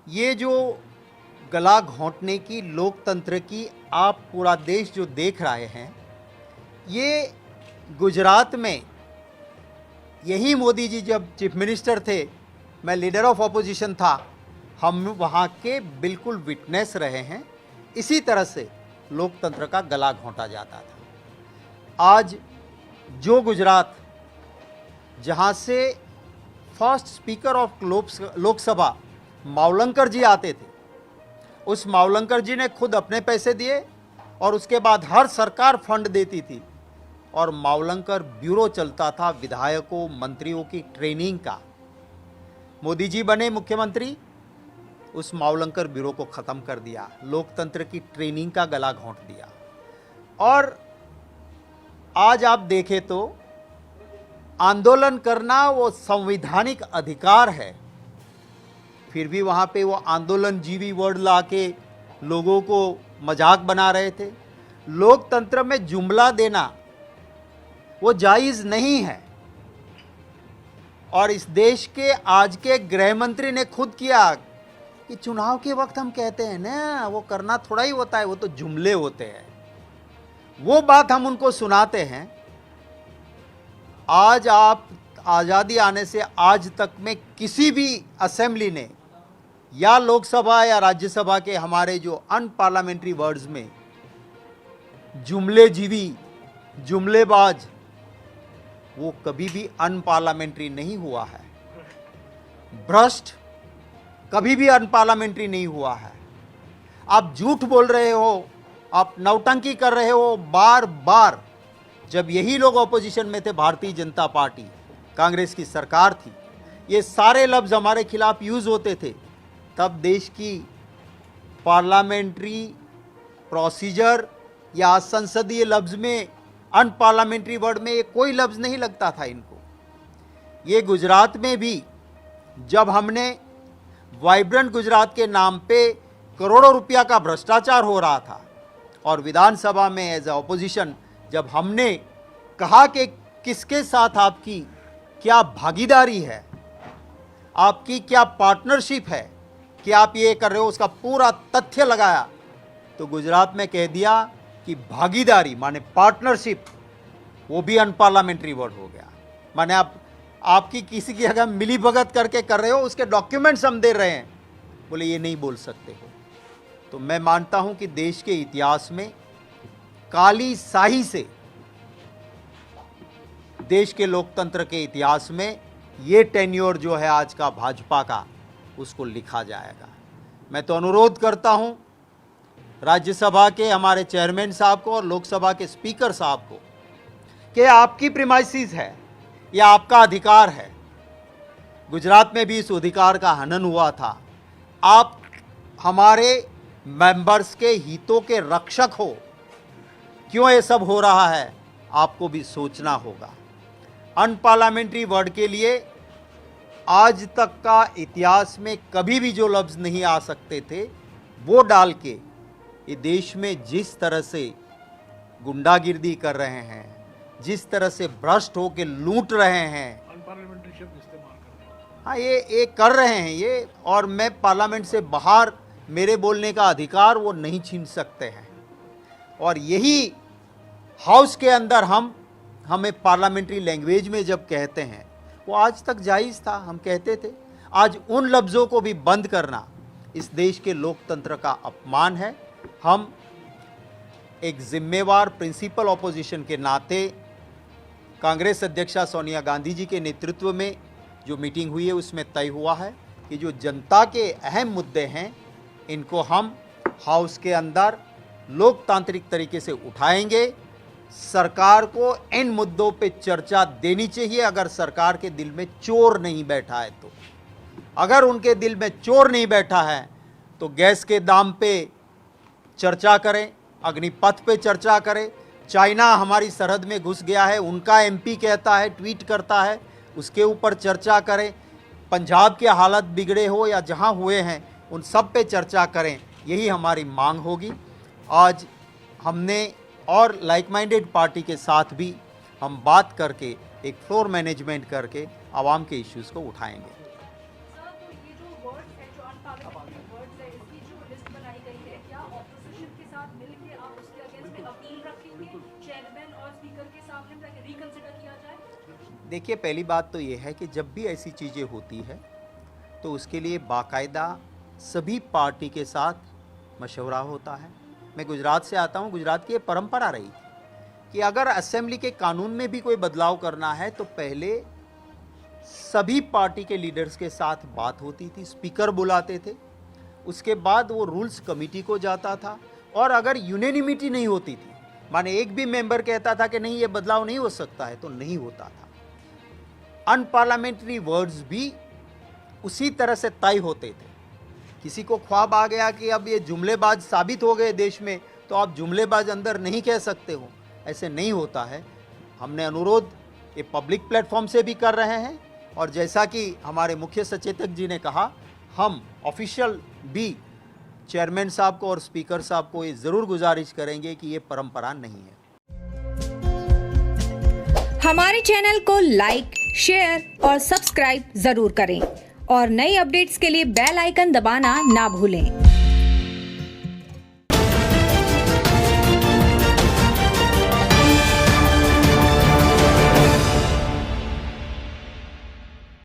ये जो गला घोंटने की लोकतंत्र की आप पूरा देश जो देख रहे हैं, ये गुजरात में यही मोदी जी जब चीफ मिनिस्टर थे, मैं लीडर ऑफ अपोजिशन था, हम वहाँ के बिल्कुल विटनेस रहे हैं। इसी तरह से लोकतंत्र का गला घोंटा जाता था। आज जो गुजरात, जहाँ से first speaker of Lok Sabha Mavalankar ji आते थे, उस मावलंकर जी ने खुद अपने पैसे दिए और उसके बाद हर सरकार फंड देती थी और मावलंकर ब्यूरो चलता था विधायकों मंत्रियों की ट्रेनिंग का। मोदी जी बने मुख्यमंत्री, उस मावलंकर ब्यूरो को ख़त्म कर दिया, लोकतंत्र की ट्रेनिंग का गला घोंट दिया। और आज आप देखें तो आंदोलन करना वो संवैधानिक अधिकार है, फिर भी वहाँ पे वो आंदोलन जीवी वर्ड ला के लोगों को मजाक बना रहे थे। लोकतंत्र में जुमला देना वो जायज़ नहीं है। और इस देश के आज के गृह मंत्री ने खुद किया कि चुनाव के वक्त हम कहते हैं ना, वो करना थोड़ा ही होता है, वो तो जुमले होते हैं। वो बात हम उनको सुनाते हैं। आज आप आज़ादी आने से आज तक में किसी भी असेंबली ने या लोकसभा या राज्यसभा के हमारे जो अनपार्लियामेंट्री वर्ड्स में जुमले जीवी, जुमलेबाज, वो कभी भी अनपार्लियामेंट्री नहीं हुआ है। भ्रष्ट कभी भी अनपार्लियामेंट्री नहीं हुआ है। आप झूठ बोल रहे हो, आप नौटंकी कर रहे हो बार बार। जब यही लोग ऑपोजिशन में थे, भारतीय जनता पार्टी, कांग्रेस की सरकार थी, ये सारे लफ्ज़ हमारे खिलाफ यूज़ होते थे। तब देश की पार्लियामेंट्री प्रोसीजर या संसदीय लफ्ज़ में, अनपार्लियामेंट्री वर्ड में ये कोई लफ्ज़ नहीं लगता था इनको। ये गुजरात में भी जब हमने वाइब्रेंट गुजरात के नाम पे करोड़ों रुपया का भ्रष्टाचार हो रहा था और विधानसभा में एज ए ऑपोजिशन जब हमने कहा कि किसके साथ आपकी क्या भागीदारी है, आपकी क्या पार्टनरशिप है कि आप ये कर रहे हो, उसका पूरा तथ्य लगाया, तो गुजरात में कह दिया कि भागीदारी माने पार्टनरशिप, वो भी अनपार्लियामेंट्री वर्ड हो गया। माने आपकी किसी की अगर मिली भगत करके कर रहे हो, उसके डॉक्यूमेंट्स हम दे रहे हैं, बोले ये नहीं बोल सकते हो। तो मैं मानता हूं कि देश के इतिहास में काली स्याही से देश के लोकतंत्र के इतिहास में ये टेन्योर जो है आज का भाजपा का, उसको लिखा जाएगा। मैं तो अनुरोध करता हूं राज्यसभा के हमारे चेयरमैन साहब को और लोकसभा के स्पीकर साहब को कि आपकी प्रीमाइसिस है, यह आपका अधिकार है। गुजरात में भी इस अधिकार का हनन हुआ था। आप हमारे मेंबर्स के हितों के रक्षक हो। क्यों ये सब हो रहा है, आपको भी सोचना होगा। अनपार्लियामेंट्री वर्ड के लिए आज तक का इतिहास में कभी भी जो लफ्ज़ नहीं आ सकते थे, वो डाल के ये देश में जिस तरह से गुंडागिर्दी कर रहे हैं, जिस तरह से भ्रष्ट होकर लूट रहे हैं, अनपार्लियामेंट्री शब्द इस्तेमाल कर रहे हैं। हाँ ये कर रहे हैं ये। और मैं पार्लियामेंट से बाहर मेरे बोलने का अधिकार वो नहीं छीन सकते हैं। और यही हाउस के अंदर हमें पार्लियामेंट्री लैंग्वेज में जब कहते हैं, वो आज तक जायज़ था, हम कहते थे। आज उन लफ्ज़ों को भी बंद करना इस देश के लोकतंत्र का अपमान है। हम एक जिम्मेवार प्रिंसिपल ऑपोजिशन के नाते कांग्रेस अध्यक्षा सोनिया गांधी जी के नेतृत्व में जो मीटिंग हुई है, उसमें तय हुआ है कि जो जनता के अहम मुद्दे हैं, इनको हम हाउस के अंदर लोकतांत्रिक तरीके से उठाएंगे। सरकार को इन मुद्दों पे चर्चा देनी चाहिए। अगर सरकार के दिल में चोर नहीं बैठा है तो, अगर उनके दिल में चोर नहीं बैठा है तो गैस के दाम पे चर्चा करें, अग्निपथ पे चर्चा करें। चाइना हमारी सरहद में घुस गया है, उनका एमपी कहता है, ट्वीट करता है, उसके ऊपर चर्चा करें। पंजाब के हालत बिगड़े हो या जहां हुए हैं, उन सब पे चर्चा करें। यही हमारी मांग होगी। आज हमने और लाइक माइंडेड पार्टी के साथ भी हम बात करके एक फ्लोर मैनेजमेंट करके आवाम के इश्यूज़ को उठाएंगे। सर, तो ये जो वर्ड्स है जो अनपार्लियामेंट्री स्पीकर के सामने ताकि रिकंसिडर किया जाए? देखिए, पहली बात तो ये है कि जब भी ऐसी चीज़ें होती है तो उसके लिए बाकायदा सभी पार्टी के साथ मशवरा होता है। मैं गुजरात से आता हूँ, गुजरात की ये परंपरा रही थी कि अगर असेंबली के कानून में भी कोई बदलाव करना है तो पहले सभी पार्टी के लीडर्स के साथ बात होती थी, स्पीकर बुलाते थे, उसके बाद वो रूल्स कमेटी को जाता था, और अगर यूनेनिमिटी नहीं होती थी, माने एक भी मेंबर कहता था कि नहीं ये बदलाव नहीं हो सकता है, तो नहीं होता था। अनपार्लियामेंट्री वर्ड्स भी उसी तरह से तय होते थे। किसी को ख्वाब आ गया कि अब ये जुमलेबाज साबित हो गए देश में, तो आप जुमलेबाज अंदर नहीं कह सकते हो, ऐसे नहीं होता है। हमने अनुरोध ये पब्लिक प्लेटफॉर्म से भी कर रहे हैं, और जैसा कि हमारे मुख्य सचेतक जी ने कहा, हम ऑफिशियल भी चेयरमैन साहब को और स्पीकर साहब को ये ज़रूर गुजारिश करेंगे कि ये परंपरा नहीं है। हमारे चैनल को लाइक, शेयर और सब्सक्राइब जरूर करें और नई अपडेट्स के लिए बेल आइकन दबाना ना भूलें।